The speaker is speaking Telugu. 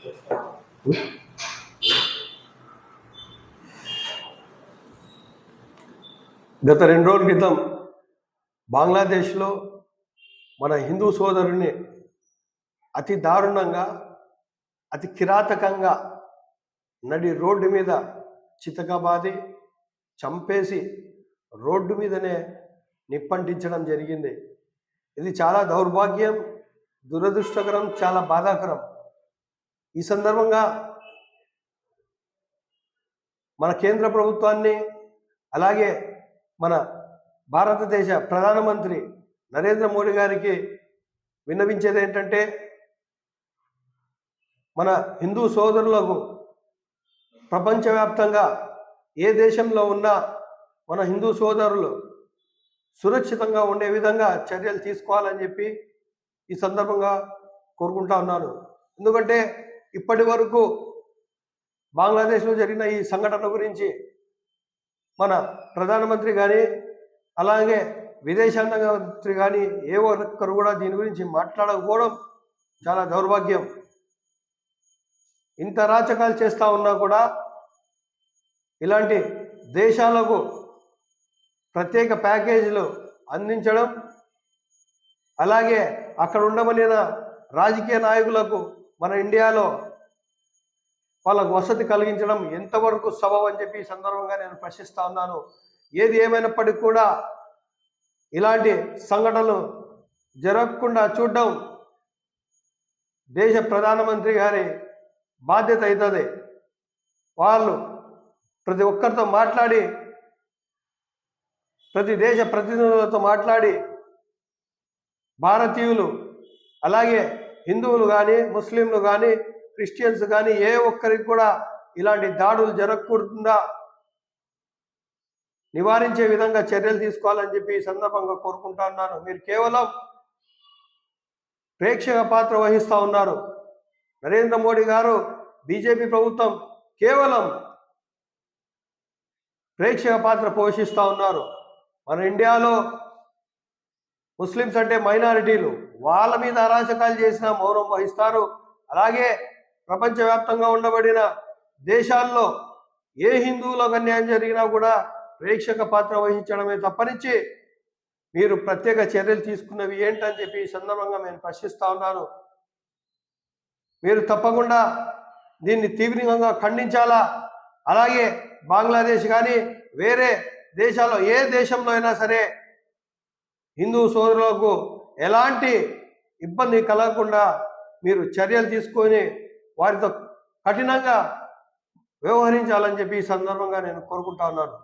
గత 2 రోజుల క్రితం బంగ్లాదేశ్లో మన హిందూ సోదరుని అతి దారుణంగా, అతి కిరాతకంగా నడి రోడ్డు మీద చితకబాది చంపేసి రోడ్డు మీదనే నిప్పంటించడం జరిగింది. ఇది చాలా దౌర్భాగ్యం, దురదృష్టకరం, చాలా బాధాకరం. ఈ సందర్భంగా మన కేంద్ర ప్రభుత్వాన్ని, అలాగే మన భారతదేశ ప్రధానమంత్రి నరేంద్ర మోడీ గారికి విన్నవించేది ఏంటంటే, మన హిందూ సోదరులకు ప్రపంచవ్యాప్తంగా ఏ దేశంలో ఉన్నా మన హిందూ సోదరులు సురక్షితంగా ఉండే విధంగా చర్యలు తీసుకోవాలని చెప్పి ఈ సందర్భంగా కోరుకుంటా ఉన్నాను. ఎందుకంటే ఇప్పటి వరకు బంగ్లాదేశ్లో జరిగిన ఈ సంఘటన గురించి మన ప్రధానమంత్రి కానీ, అలాగే విదేశాంగ మంత్రి కానీ ఏ ఒక్కరు కూడా దీని గురించి మాట్లాడకపోవడం చాలా దౌర్భాగ్యం. ఇంత రాచకాలు చేస్తూ ఉన్నా కూడా ఇలాంటి దేశాలకు ప్రత్యేక ప్యాకేజీలు అందించడం, అలాగే అక్కడ ఉండమనిన రాజకీయ నాయకులకు మన ఇండియాలో వాళ్ళకు వసతి కలిగించడం ఎంతవరకు సబబు అని చెప్పి ఈ సందర్భంగా నేను ప్రశ్నిస్తూ ఉన్నాను. ఏది ఏమైనప్పటికీ కూడా ఇలాంటి సంఘటనలు జరగకుండా చూడడం దేశ ప్రధానమంత్రి గారి బాధ్యత అవుతుంది. వాళ్ళు ప్రతి ఒక్కరితో మాట్లాడి, ప్రతి దేశ ప్రతినిధులతో మాట్లాడి, భారతీయులు అలాగే హిందువులు కానీ, ముస్లింలు కానీ, క్రిస్టియన్స్ కానీ ఏ ఒక్కరికి కూడా ఇలాంటి దాడులు జరగకుండా నివారించే విధంగా చర్యలు తీసుకోవాలని చెప్పి ఈ సందర్భంగా కోరుకుంటా ఉన్నాను. మీరు కేవలం ప్రేక్షక పాత్ర వహిస్తూ ఉన్నారు. నరేంద్ర మోడీ గారు, బీజేపీ ప్రభుత్వం కేవలం ప్రేక్షక పాత్ర పోషిస్తూ ఉన్నారు. మన ఇండియాలో ముస్లిమ్స్ అంటే మైనారిటీలు, వాళ్ళ మీద అరాచకాలు చేసిన మౌనం వహిస్తారు. అలాగే ప్రపంచవ్యాప్తంగా ఉండబడిన దేశాల్లో ఏ హిందువులకు అన్యాయం జరిగినా కూడా ప్రేక్షక పాత్ర వహించడమే తప్పనిచ్చి మీరు ప్రత్యేక చర్యలు తీసుకున్నవి ఏంటని చెప్పి ఈ సందర్భంగా నేను ప్రశ్నిస్తూ ఉన్నాను. మీరు తప్పకుండా దీన్ని తీవ్రంగా ఖండించాలా. అలాగే బంగ్లాదేశ్ కానీ వేరే దేశాల్లో ఏ దేశంలో అయినా సరే హిందూ సోదరులకు ఎలాంటి ఇబ్బంది కలగకుండా మీరు చర్యలు తీసుకొని వారితో కఠినంగా వ్యవహరించాలని చెప్పి ఈ సందర్భంగా నేను కోరుకుంటా ఉన్నాను.